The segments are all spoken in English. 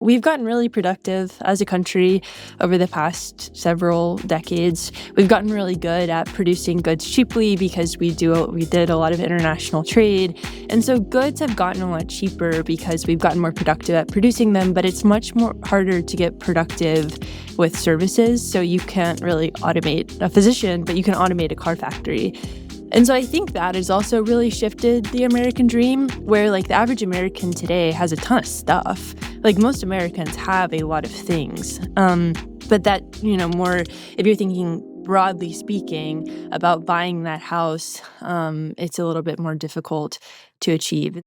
we've gotten really productive as a country over the past several decades. We've gotten really good at producing goods cheaply because we did a lot of international trade. And so goods have gotten a lot cheaper because we've gotten more productive at producing them, but it's much more harder to get productive with services. So you can't really automate a physician, but you can automate a car factory. And so I think that has also really shifted the American dream, where the average American today has a ton of stuff. Most Americans have a lot of things. But that, more, if you're thinking broadly speaking about buying that house, it's a little bit more difficult to achieve.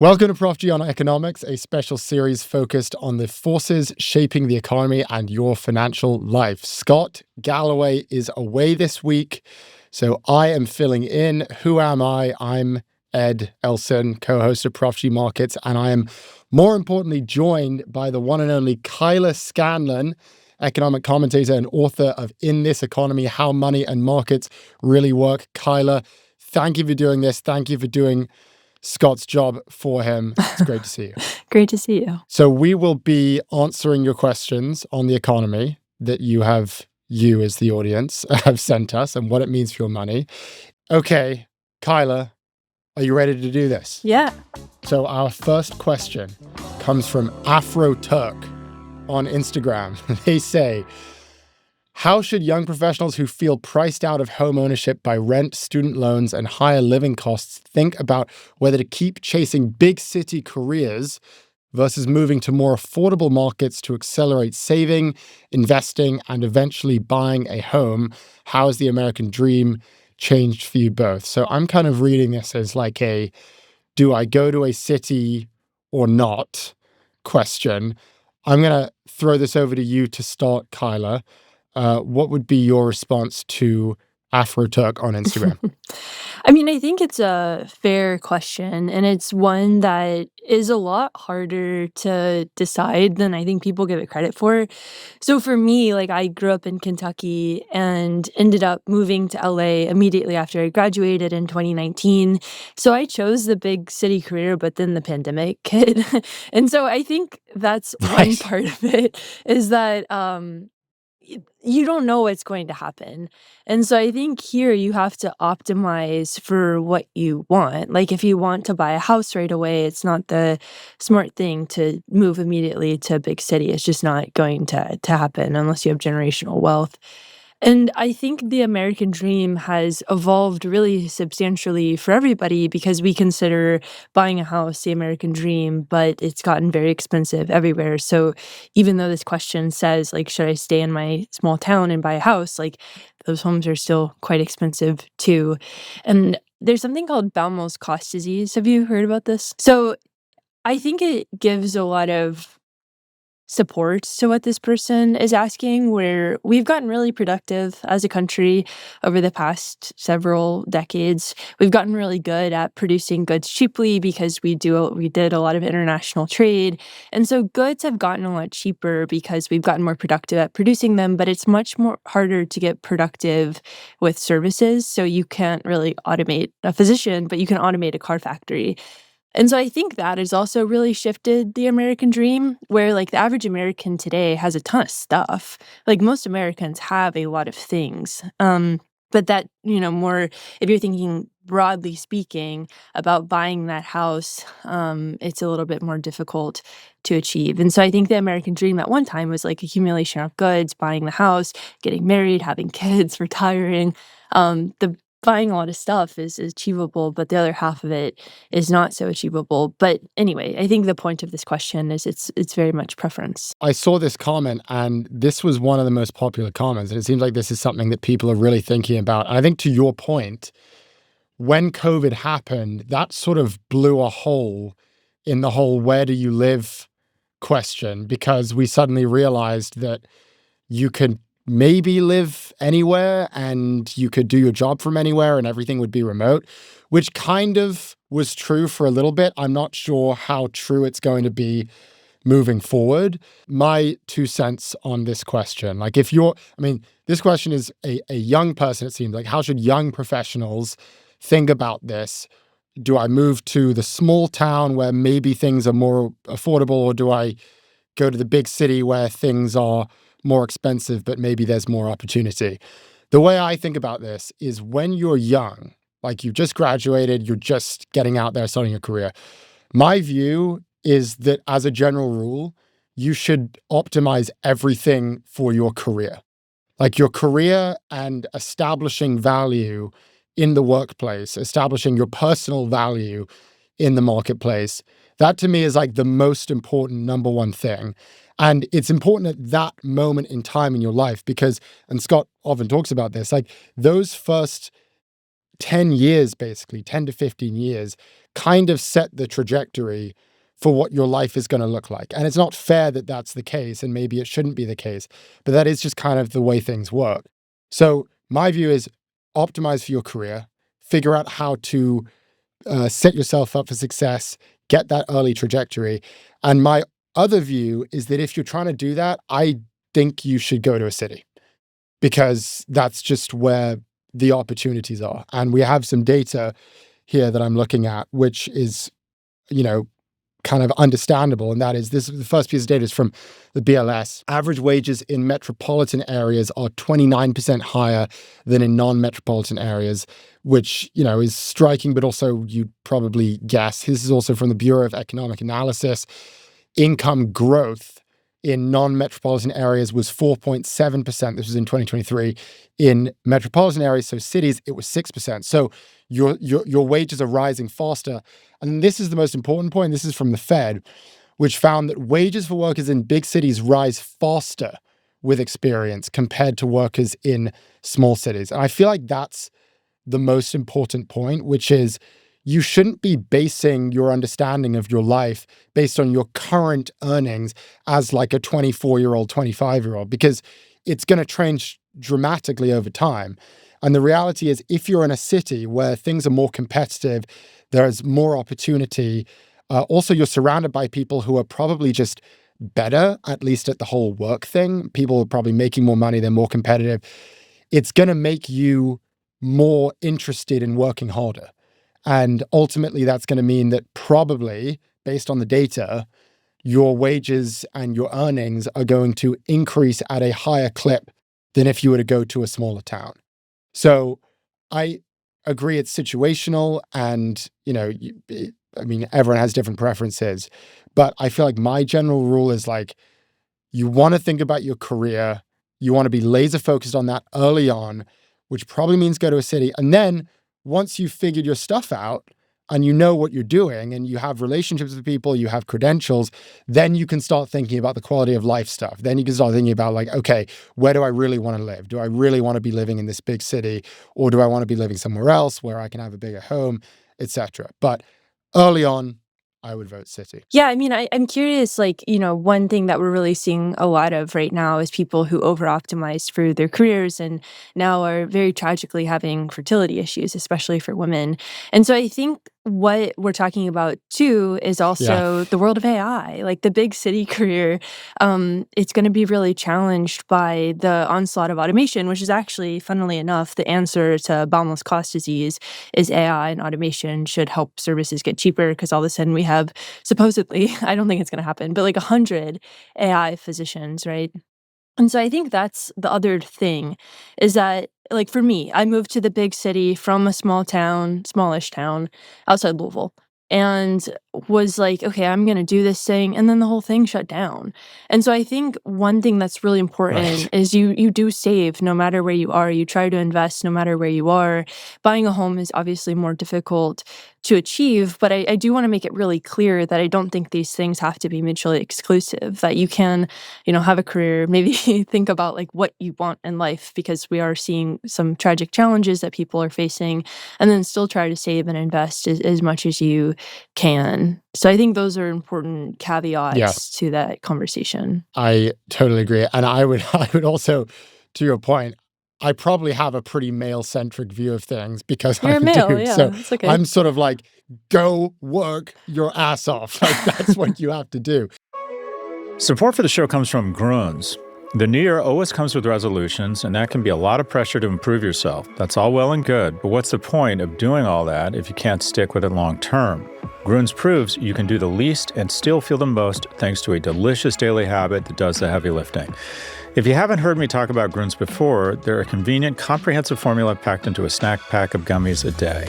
Welcome to Prof G on Economics, a special series focused on the forces shaping the economy and your financial life. Scott Galloway is away this week, so I am filling in. Who am I? I'm Ed Elson, co-host of Prof G Markets, and I am, more importantly, joined by the one and only Kyla Scanlon, economic commentator and author of In This Economy, How Money and Markets Really Work. Kyla, thank you for doing this. Thank you for doing Scott's job for him. It's great to see you. Great to see you. So we will be answering your questions on the economy that you as the audience have sent us and what it means for your money. Okay, Kyla, are you ready to do this? Yeah. So our first question comes from Afro Turk on Instagram. They say, how should young professionals who feel priced out of home ownership by rent, student loans, and higher living costs think about whether to keep chasing big city careers versus moving to more affordable markets to accelerate saving, investing, and eventually buying a home? How has the American dream changed for you both? So I'm kind of reading this as do I go to a city or not question. I'm going to throw this over to you to start, Kyla. What would be your response to Afro Turk on Instagram? I think it's a fair question, and it's one that is a lot harder to decide than I think people give it credit for. So for me, I grew up in Kentucky and ended up moving to LA immediately after I graduated in 2019. So I chose the big city career, but then the pandemic hit. And so I think that's one part of it, is that you don't know what's going to happen. And so I think here you have to optimize for what you want. If you want to buy a house right away, it's not the smart thing to move immediately to a big city. It's just not going to happen unless you have generational wealth. And I think the American dream has evolved really substantially for everybody because we consider buying a house the American dream, but it's gotten very expensive everywhere. So even though this question says, should I stay in my small town and buy a house? Those homes are still quite expensive too. And there's something called Baumol's cost disease. Have you heard about this? So I think it gives a lot of support to what this person is asking, where we've gotten really productive as a country over the past several decades. We've gotten really good at producing goods cheaply because we did a lot of international trade. And so goods have gotten a lot cheaper because we've gotten more productive at producing them, but it's much more harder to get productive with services. So you can't really automate a physician, but you can automate a car factory. And so I think that has also really shifted the American dream, where the average American today has a ton of stuff. Most Americans have a lot of things. But that, more, if you're thinking broadly speaking about buying that house, it's a little bit more difficult to achieve. And so I think the American dream at one time was accumulation of goods, buying the house, getting married, having kids, retiring. The buying a lot of stuff is achievable, but the other half of it is not so achievable. But anyway, I think the point of this question is it's very much preference. I saw this comment, and this was one of the most popular comments, and it seems like this is something that people are really thinking about. And I think to your point, when COVID happened, that sort of blew a hole in the whole where do you live question, because we suddenly realized that you could maybe live anywhere and you could do your job from anywhere and everything would be remote, which kind of was true for a little bit. I'm not sure how true it's going to be moving forward. My 2 cents on this question, this question is a young person, it seems how should young professionals think about this? Do I move to the small town where maybe things are more affordable, or do I go to the big city where things are more expensive, but maybe there's more opportunity? The way I think about this is when you're young, like you've just graduated, you're just getting out there, starting your career. My view is that as a general rule, you should optimize everything for your career. Like your career and establishing value in the workplace, establishing your personal value in the marketplace. That to me is like the most important number one thing. And it's important at that moment in time in your life because, and Scott often talks about this, like those first 10 years, basically 10 to 15 years, kind of set the trajectory for what your life is going to look like. And it's not fair that that's the case, and maybe it shouldn't be the case, but that is just kind of the way things work. So my view is optimize for your career, figure out how to set yourself up for success, get that early trajectory. And my other view is that if you're trying to do that, I think you should go to a city because that's just where the opportunities are. And we have some data here that I'm looking at, which is, kind of understandable. And that is the first piece of data is from the BLS. Average wages in metropolitan areas are 29% higher than in non-metropolitan areas, which, is striking, but also you'd probably guess. This is also from the Bureau of Economic Analysis. Income growth in non-metropolitan areas was 4.7%. This was in 2023. In metropolitan areas, so cities, it was 6%. So your wages are rising faster. And this is the most important point. This is from the Fed, which found that wages for workers in big cities rise faster with experience compared to workers in small cities. And I feel like that's the most important point, which is you shouldn't be basing your understanding of your life based on your current earnings as like a 24-year-old, 25-year-old, because it's going to change dramatically over time. And the reality is, if you're in a city where things are more competitive, there's more opportunity. Also, you're surrounded by people who are probably just better, at least at the whole work thing. People are probably making more money, they're more competitive. It's going to make you more interested in working harder. And ultimately, that's going to mean that probably, based on the data, your wages and your earnings are going to increase at a higher clip than if you were to go to a smaller town. So I agree it's situational and, everyone has different preferences. But I feel like my general rule is like, you want to think about your career. You want to be laser focused on that early on, which probably means go to a city. And then once you've figured your stuff out and you know what you're doing and you have relationships with people, you have credentials, then you can start thinking about the quality of life stuff. Then you can start thinking about like, okay, where do I really want to live? Do I really want to be living in this big city, or do I want to be living somewhere else where I can have a bigger home, etc. But early on, I would vote city. Yeah, I'm curious, one thing that we're really seeing a lot of right now is people who over-optimized for their careers and now are very tragically having fertility issues, especially for women. And so I think what we're talking about too is Yeah. also the world of AI, like the big city career. It's going to be really challenged by the onslaught of automation, which is actually, funnily enough, the answer to boundless cost disease is AI, and automation should help services get cheaper because all of a sudden we have supposedly, I don't think it's going to happen, but like 100 AI physicians, right? And so I think that's the other thing is that, like for me, I moved to the big city from a smallish town outside Louisville, and was like, okay, I'm going to do this thing. And then the whole thing shut down. And so I think one thing that's really important Right. is you do save no matter where you are. You try to invest no matter where you are. Buying a home is obviously more difficult to achieve, but I do want to make it really clear that I don't think these things have to be mutually exclusive, that you can have a career, maybe think about like what you want in life, because we are seeing some tragic challenges that people are facing, and then still try to save and invest as much as you can. So I think those are important Yeah, caveats to that conversation. I totally agree. And I would I would also, to your point, I probably have a pretty male-centric view of things because I'm You're a a male, dude. So yeah, it's okay. I'm sort of like, go work your ass off. Like that's what you have to do. Support for the show comes from Groans. The new year always comes with resolutions, and that can be a lot of pressure to improve yourself. That's all well and good, but what's the point of doing all that if you can't stick with it long term? Grunes proves you can do the least and still feel the most thanks to a delicious daily habit that does the heavy lifting. If you haven't heard me talk about Grunes before, they're a convenient, comprehensive formula packed into a snack pack of gummies a day.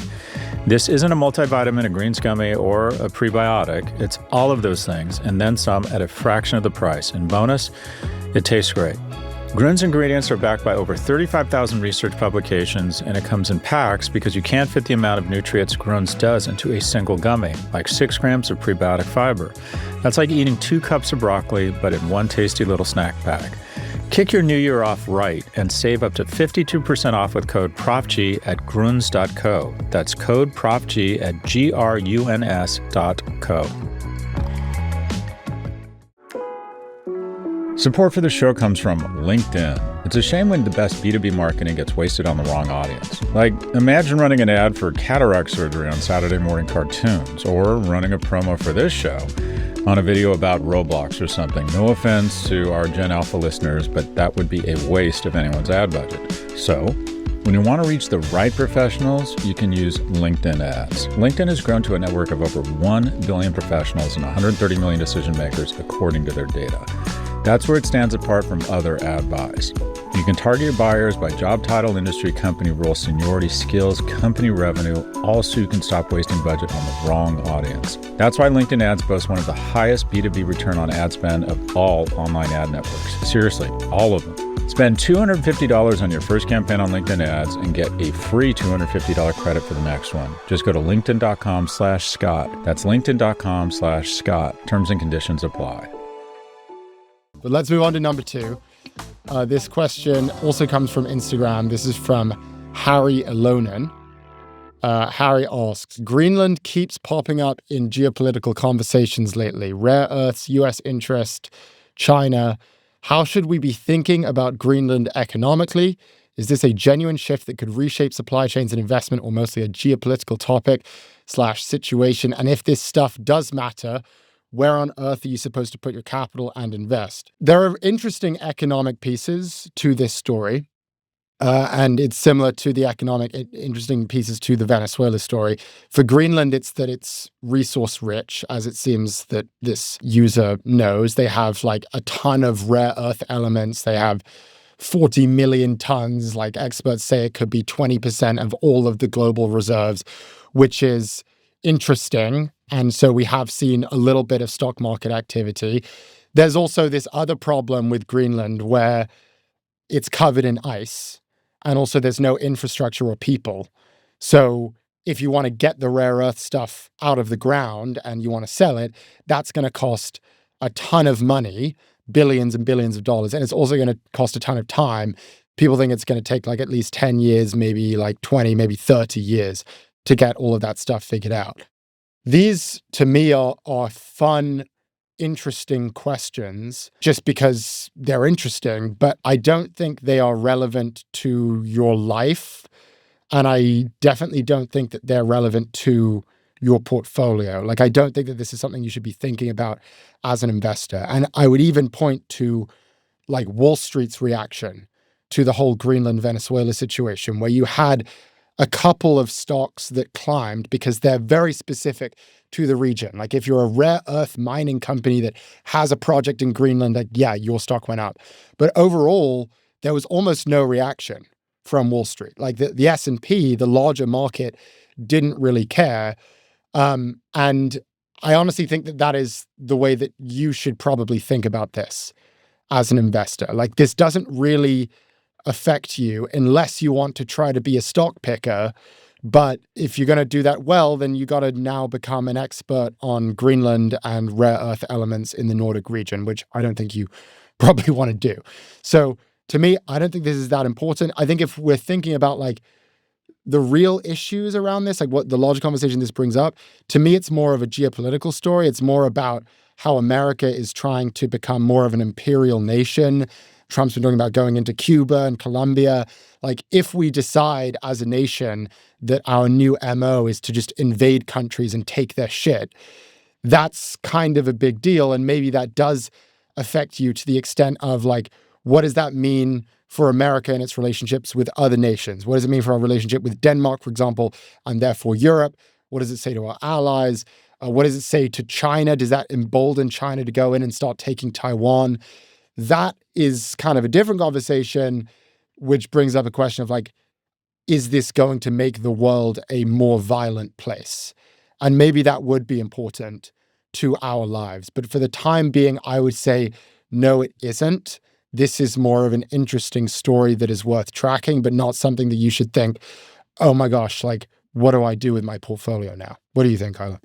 This isn't a multivitamin, a greens gummy, or a prebiotic. It's all of those things, and then some at a fraction of the price. And bonus, it tastes great. Grunes ingredients are backed by over 35,000 research publications, and it comes in packs because you can't fit the amount of nutrients Grunes does into a single gummy, like 6 grams of prebiotic fiber. That's like eating 2 cups of broccoli, but in one tasty little snack pack. Kick your new year off right and save up to 52% off with code Prof G at grunes.co. That's code Prof G at gruns.co. Support for the show comes from LinkedIn. It's a shame when the best B2B marketing gets wasted on the wrong audience. Like, imagine running an ad for cataract surgery on Saturday morning cartoons, or running a promo for this show on a video about Roblox or something. No offense to our Gen Alpha listeners, but that would be a waste of anyone's ad budget. So, when you want to reach the right professionals, you can use LinkedIn ads. LinkedIn has grown to a network of over 1 billion professionals and 130 million decision makers, according to their data. That's where it stands apart from other ad buys. You can target your buyers by job title, industry, company role, seniority, skills, company revenue, all so you can stop wasting budget on the wrong audience. That's why LinkedIn ads boast one of the highest B2B return on ad spend of all online ad networks. Seriously, all of them. Spend $250 on your first campaign on LinkedIn ads and get a free $250 credit for the next one. Just go to linkedin.com/Scott. That's linkedin.com/Scott. Terms and conditions apply. But let's move on to number 2. This question also comes from Instagram. This is from Harry Alonen. Harry asks, Greenland keeps popping up in geopolitical conversations lately. Rare earths, US interest, China. How should we be thinking about Greenland economically? Is this a genuine shift that could reshape supply chains and investment, or mostly a geopolitical topic/situation? And if this stuff does matter, where on earth are you supposed to put your capital and invest? There are interesting economic pieces to this story, and it's similar to the interesting pieces to the Venezuela story. For Greenland, it's that it's resource rich, as it seems that this user knows. They have like a ton of rare earth elements. They have 40 million tons. Like, experts say it could be 20% of all of the global reserves, which is interesting. And so we have seen a little bit of stock market activity. There's also this other problem with Greenland where it's covered in ice, and also there's no infrastructure or people. So if you want to get the rare earth stuff out of the ground and you want to sell it, that's going to cost a ton of money, billions and billions of dollars. And it's also going to cost a ton of time. People think it's going to take like at least 10 years, maybe like 20, maybe 30 years to get all of that stuff figured out. These, to me, are fun, interesting questions just because they're interesting, but I don't think they are relevant to your life. And I definitely don't think that they're relevant to your portfolio. Like, I don't think that this is something you should be thinking about as an investor. And I would even point to like Wall Street's reaction to the whole Greenland Venezuela situation, where you had a couple of stocks that climbed because they're very specific to the region. Like, if you're a rare earth mining company that has a project in Greenland, like, yeah, your stock went up. But overall, there was almost no reaction from Wall Street. Like, the S&P, the larger market, didn't really care. And I honestly think that that is the way that you should probably think about this as an investor. Like, this doesn't really affect you unless you want to try to be a stock picker. But if you're going to do that well, then you got to now become an expert on Greenland and rare earth elements in the Nordic region, which I don't think you probably want to do. So to me, I don't think this is that important. I think if we're thinking about like the real issues around this, like what the larger conversation this brings up, to me, it's more of a geopolitical story. It's more about how America is trying to become more of an imperial nation. Trump's been talking about going into Cuba and Colombia. Like, if we decide as a nation that our new MO is to just invade countries and take their shit, that's kind of a big deal. And maybe that does affect you to the extent of like, what does that mean for America and its relationships with other nations? What does it mean for our relationship with Denmark, for example, and therefore Europe? What does it say to our allies? What does it say to China? Does that embolden China to go in and start taking Taiwan? That is kind of a different conversation, which brings up a question of like, is this going to make the world a more violent place? And maybe that would be important to our lives. But for the time being, I would say, no, it isn't. This is more of an interesting story that is worth tracking, but not something that you should think, oh my gosh, like, what do I do with my portfolio now? What do you think, Kyla?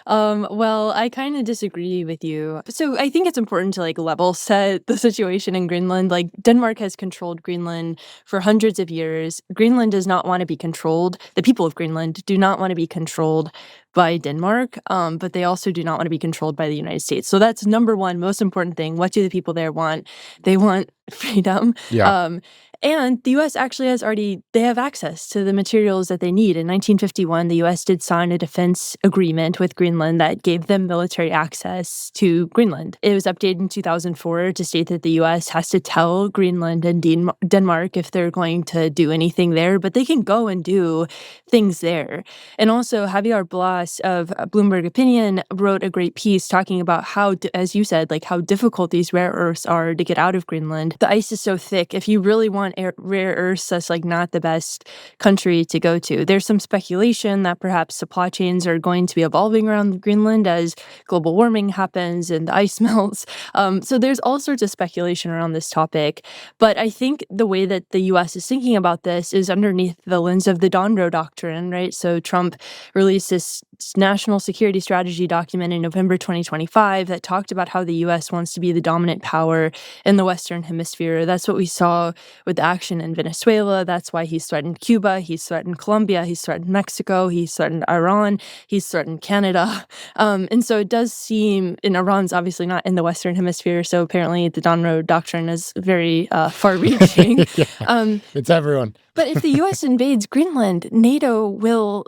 Well, I kind of disagree with you. So I think it's important to like level set the situation in Greenland. Like Denmark has controlled Greenland for hundreds of years. Greenland does not want to be controlled. The people of Greenland do not want to be controlled by Denmark, but they also do not want to be controlled by the United States. So that's number one, most important thing. What do the people there want? They want freedom. Yeah. And the U.S. actually they have access to the materials that they need. In 1951, the U.S. did sign a defense agreement with Greenland that gave them military access to Greenland. It was updated in 2004 to state that the U.S. has to tell Greenland and Denmark if they're going to do anything there, but they can go and do things there. And also, Javier Blas of Bloomberg Opinion wrote a great piece talking about how, as you said, like how difficult these rare earths are to get out of Greenland. The ice is so thick. If you really want rare earths, that's like not the best country to go to. There's some speculation that perhaps supply chains are going to be evolving around Greenland as global warming happens and the ice melts. So there's all sorts of speculation around this topic. But I think the way that the U.S. is thinking about this is underneath the lens of the Donroe Doctrine, right? So Trump released this national security strategy document in November 2025 that talked about how the U.S. wants to be the dominant power in the Western Hemisphere. That's what we saw with the action in Venezuela. That's why he's threatened Cuba. He's threatened Colombia. He's threatened Mexico. He's threatened Iran. He's threatened Canada. And so it does seem, and Iran's obviously not in the Western Hemisphere, so apparently the Donroe Doctrine is very far-reaching. Yeah, it's everyone. But if the U.S. invades Greenland, NATO will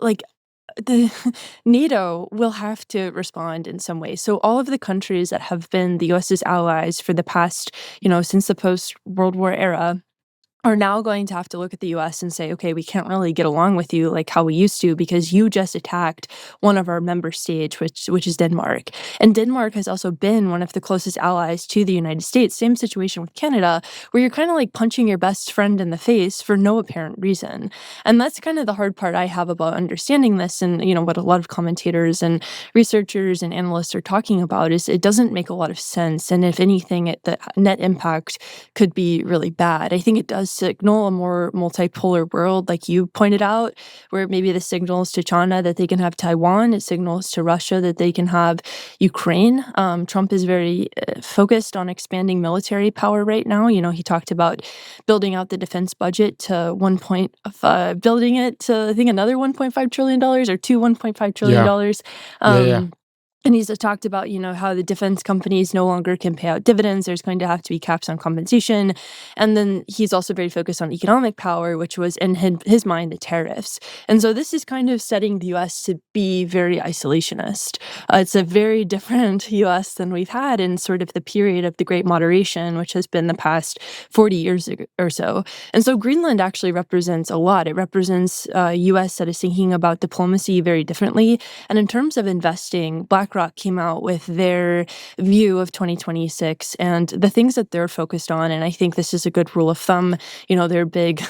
have to respond in some way. So all of the countries that have been the U.S.'s allies for the past, since the post-World War era, are now going to have to look at the U.S. and say, okay, we can't really get along with you like how we used to because you just attacked one of our member states, which is Denmark. And Denmark has also been one of the closest allies to the United States. Same situation with Canada, where you're kind of like punching your best friend in the face for no apparent reason. And that's kind of the hard part I have about understanding this. And, what a lot of commentators and researchers and analysts are talking about is it doesn't make a lot of sense. And if anything, the net impact could be really bad. I think it does signal a more multipolar world, like you pointed out, where maybe the signals to China that they can have Taiwan, it signals to Russia that they can have Ukraine. Trump is very focused on expanding military power right now. He talked about building out the defense budget to building it to, I think, another $1.5 trillion or two $1.5 trillion. Yeah. And he's talked about, how the defense companies no longer can pay out dividends. There's going to have to be caps on compensation. And then he's also very focused on economic power, which was, in his mind, the tariffs. And so this is kind of setting the U.S. to be very isolationist. It's a very different U.S. than we've had in sort of the period of the Great Moderation, which has been the past 40 years or so. And so Greenland actually represents a lot. It represents a U.S. that is thinking about diplomacy very differently. And in terms of investing, BlackRock came out with their view of 2026 and the things that they're focused on. And I think this is a good rule of thumb. They're a big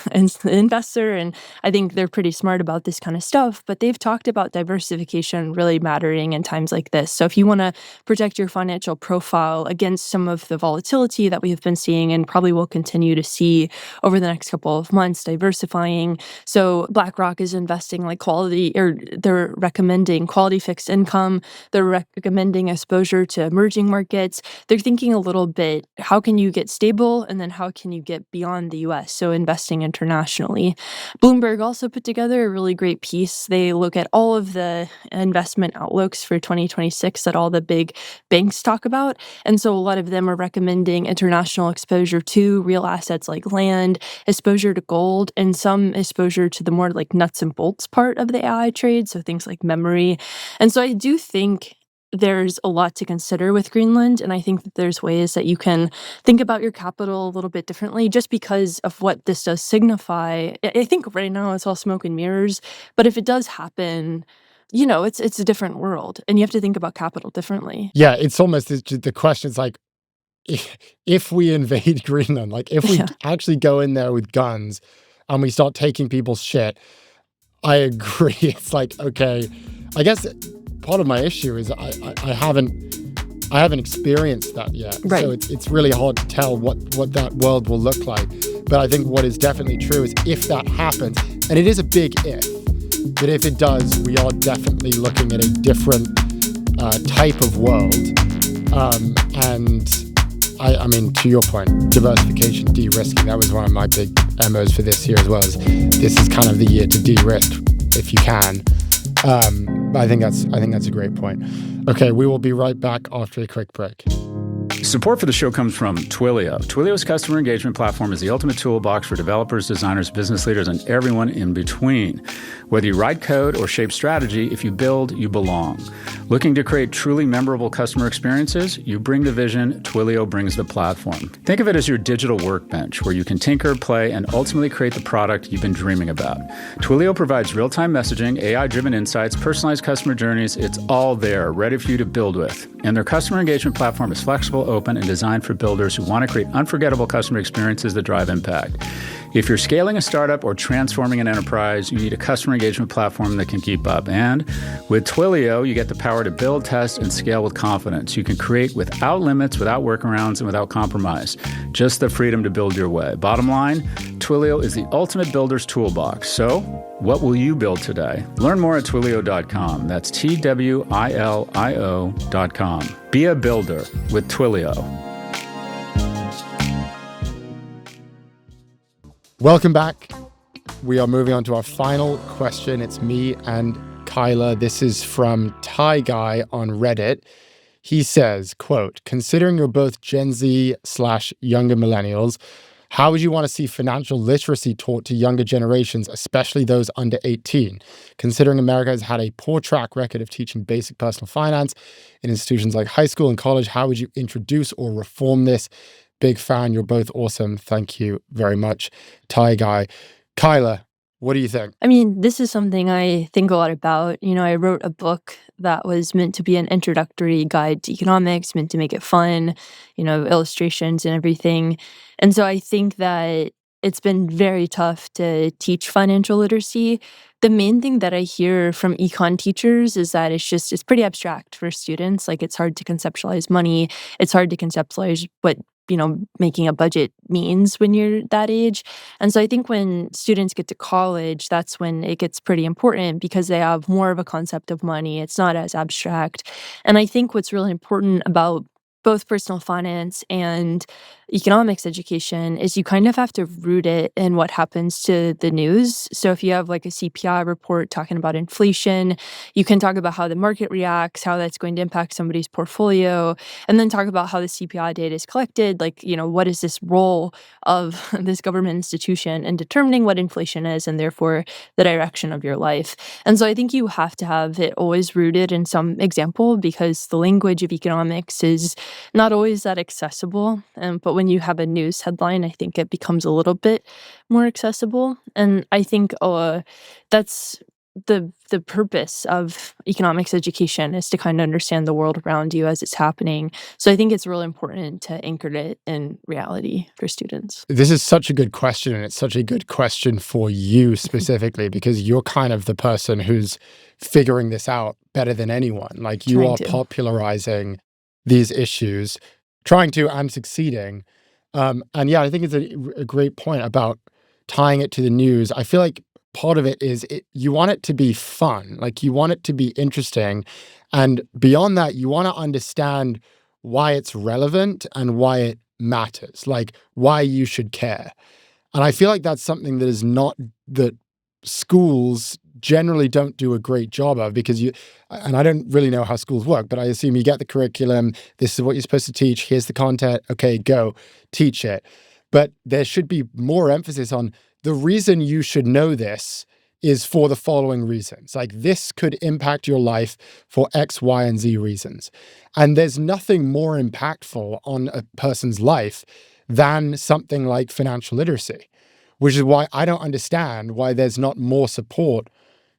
investor, and I think they're pretty smart about this kind of stuff. But they've talked about diversification really mattering in times like this. So if you want to protect your financial profile against some of the volatility that we have been seeing and probably will continue to see over the next couple of months, diversifying. So BlackRock is investing like quality, or they're recommending quality fixed income. They're recommending exposure to emerging markets. They're thinking a little bit, how can you get stable, and then how can you get beyond the U.S., so investing internationally. Bloomberg also put together a really great piece. They look at all of the investment outlooks for 2026 that all the big banks talk about. And so a lot of them are recommending international exposure to real assets like land, exposure to gold, and some exposure to the more like nuts and bolts part of the AI trade, so things like memory. And so I do think there's a lot to consider with Greenland, and I think that there's ways that you can think about your capital a little bit differently just because of what this does signify. I think right now it's all smoke and mirrors, but if it does happen, it's a different world, and you have to think about capital differently. Yeah, it's almost the question's like, if we invade Greenland, like if we Yeah. actually go in there with guns and we start taking people's shit, I agree. It's like, okay, I guess part of my issue is I haven't experienced that yet. Right. So it's really hard to tell what that world will look like. But I think what is definitely true is if that happens, and it is a big if, but if it does, we are definitely looking at a different type of world. And I mean, to your point, diversification, de-risking, that was one of my big MOs for this year as well. This is kind of the year to de-risk if you can. I think that's a great point. Okay, we will be right back after a quick break. Support for the show comes from Twilio. Twilio's customer engagement platform is the ultimate toolbox for developers, designers, business leaders, and everyone in between. Whether you write code or shape strategy, if you build, you belong. Looking to create truly memorable customer experiences? You bring the vision, Twilio brings the platform. Think of it as your digital workbench, where you can tinker, play, and ultimately create the product you've been dreaming about. Twilio provides real-time messaging, AI-driven insights, personalized customer journeys. It's all there, ready for you to build with. And their customer engagement platform is flexible, open, and designed for builders who want to create unforgettable customer experiences that drive impact. If you're scaling a startup or transforming an enterprise, you need a customer engagement platform that can keep up. And with Twilio, you get the power to build, test, and scale with confidence. You can create without limits, without workarounds, and without compromise. Just the freedom to build your way. Bottom line, Twilio is the ultimate builder's toolbox. So, what will you build today? Learn more at Twilio.com. That's TWILIO.com. Be a builder with Twilio. Welcome back. We are moving on to our final question. It's me and Kyla. This is from Thai Guy on Reddit. He says, quote, considering you're both Gen Z / younger millennials, how would you want to see financial literacy taught to younger generations, especially those under 18? Considering America has had a poor track record of teaching basic personal finance in institutions like high school and college, how would you introduce or reform this? Big fan. You're both awesome. Thank you very much, Thai Guy. Kyla, what do you think? I mean, this is something I think a lot about. I wrote a book that was meant to be an introductory guide to economics, meant to make it fun, illustrations and everything. And so I think that it's been very tough to teach financial literacy. The main thing that I hear from econ teachers is that it's pretty abstract for students. Like, it's hard to conceptualize money. It's hard to conceptualize what making a budget means when you're that age. And so I think when students get to college, that's when it gets pretty important because they have more of a concept of money. It's not as abstract. And I think what's really important about both personal finance and economics education is you kind of have to root it in what happens to the news. So if you have like a CPI report talking about inflation, you can talk about how the market reacts, how that's going to impact somebody's portfolio, and then talk about how the CPI data is collected. Like, what is this role of this government institution in determining what inflation is and therefore the direction of your life. And so I think you have to have it always rooted in some example because the language of economics is not always that accessible. But when you have a news headline, I think it becomes a little bit more accessible. And I think that's the purpose of economics education is to kind of understand the world around you as it's happening. So I think it's really important to anchor it in reality for students. This is such a good question, and it's such a good question for you specifically because you're kind of the person who's figuring this out better than anyone. Like, you are popularizing these issues, trying to and succeeding. And yeah, I think it's a great point about tying it to the news. I feel like part of it is you want it to be fun, like you want it to be interesting. And beyond that, you want to understand why it's relevant and why it matters, like why you should care. And I feel like that's something that schools generally don't do a great job of because and I don't really know how schools work, but I assume you get the curriculum, this is what you're supposed to teach, here's the content, okay, go, teach it. But there should be more emphasis on the reason you should know this is for the following reasons. Like, this could impact your life for X, Y, and Z reasons. And there's nothing more impactful on a person's life than something like financial literacy, which is why I don't understand why there's not more support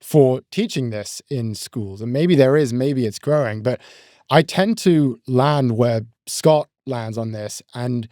for teaching this in schools. And maybe there is, maybe it's growing, but I tend to land where Scott lands on this. And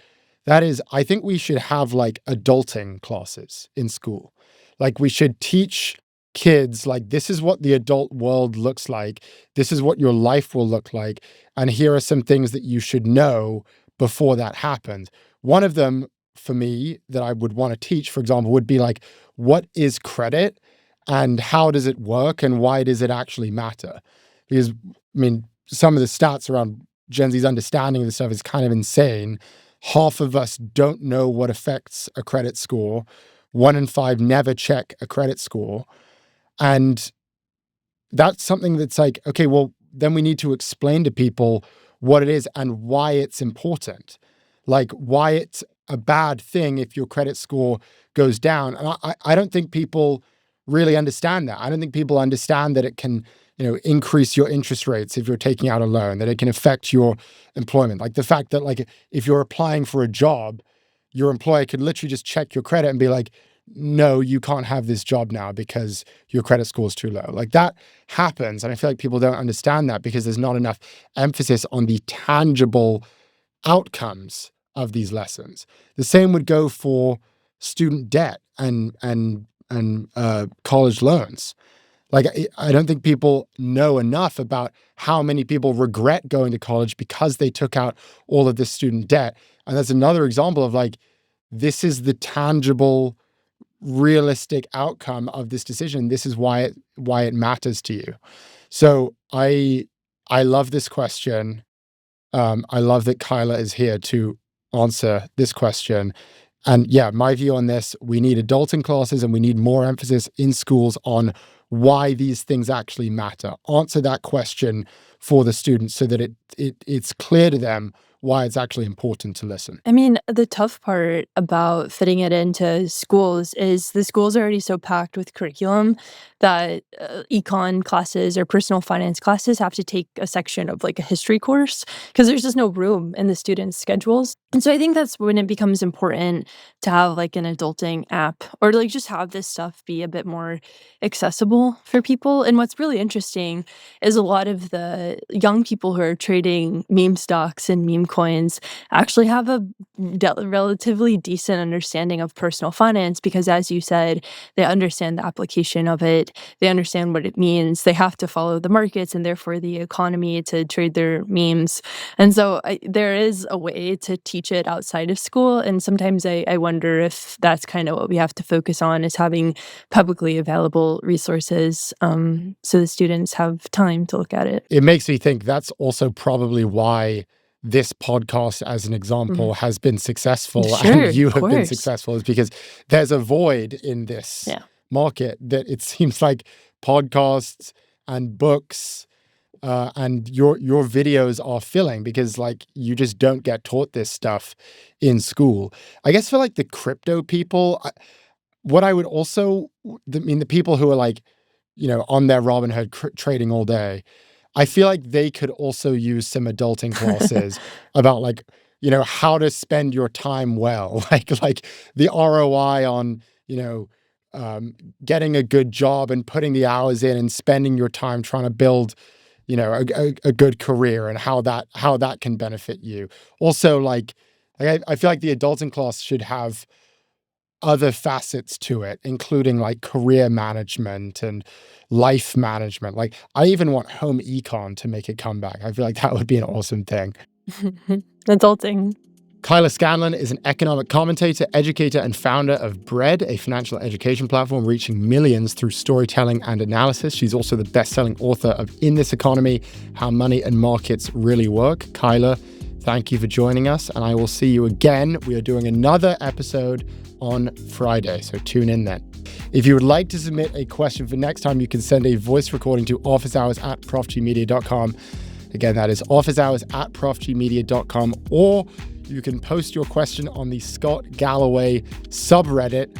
that is, I think we should have like adulting classes in school. Like, we should teach kids, like, this is what the adult world looks like. This is what your life will look like. And here are some things that you should know before that happens. One of them for me that I would want to teach, for example, would be like, what is credit and how does it work and why does it actually matter? Because, I mean, some of the stats around Gen Z's understanding of this stuff is kind of insane. Half of us don't know what affects a credit score. 1 in 5 never check a credit score. And that's something that's like, okay, well, then we need to explain to people what it is and why it's important. Like, why it's a bad thing if your credit score goes down. And I don't think people really understand that. I don't think people understand that it can, increase your interest rates if you're taking out a loan, that it can affect your employment. Like, the fact that, like, if you're applying for a job, your employer could literally just check your credit and be like, no, you can't have this job now because your credit score is too low. Like, that happens. And I feel like people don't understand that because there's not enough emphasis on the tangible outcomes of these lessons. The same would go for student debt and college loans. Like, I don't think people know enough about how many people regret going to college because they took out all of this student debt. And that's another example of, like, this is the tangible, realistic outcome of this decision. This is why it matters to you. So I love this question. I love that Kyla is here to answer this question. And yeah, my view on this, we need adulting classes and we need more emphasis in schools on why these things actually matter. Answer that question for the students so that it's clear to them why it's actually important to listen. I mean, the tough part about fitting it into schools is the schools are already so packed with curriculum that econ classes or personal finance classes have to take a section of like a history course because there's just no room in the students' schedules. And so I think that's when it becomes important to have like an adulting app or like just have this stuff be a bit more accessible for people. And what's really interesting is a lot of the young people who are trading meme stocks and meme coins actually have a relatively decent understanding of personal finance because, as you said, they understand the application of it. They understand what it means. They have to follow the markets and therefore the economy to trade their memes. And so there is a way to teach it outside of school. And sometimes I wonder if that's kind of what we have to focus on is having publicly available resources so the students have time to look at it. It makes me think that's also probably why this podcast, as an example, has been successful and you have been successful, is because there's a void in this market that it seems like podcasts and books and your videos are filling because, like, you just don't get taught this stuff in school. I guess for like the crypto people, what I would also, the people who are like, on their Robinhood trading all day, I feel like they could also use some adulting classes about like, how to spend your time well, like the ROI on, getting a good job and putting the hours in and spending your time trying to build, a good career and how that can benefit you. Also, like I feel like the adulting class should have other facets to it, including like career management and life management. Like, I even want home econ to make a comeback. I feel like that would be an awesome thing. Adulting. Kyla Scanlon is an economic commentator, educator, and founder of Bread, a financial education platform reaching millions through storytelling and analysis. She's also the best-selling author of In This Economy, How Money and Markets Really Work. Kyla, thank you for joining us, and I will see you again. We are doing another episode on Friday, so tune in then. If you would like to submit a question for next time, you can send a voice recording to officehours@profgmedia.com. Again, that is officehours@profgmedia.com, or you can post your question on the Scott Galloway subreddit.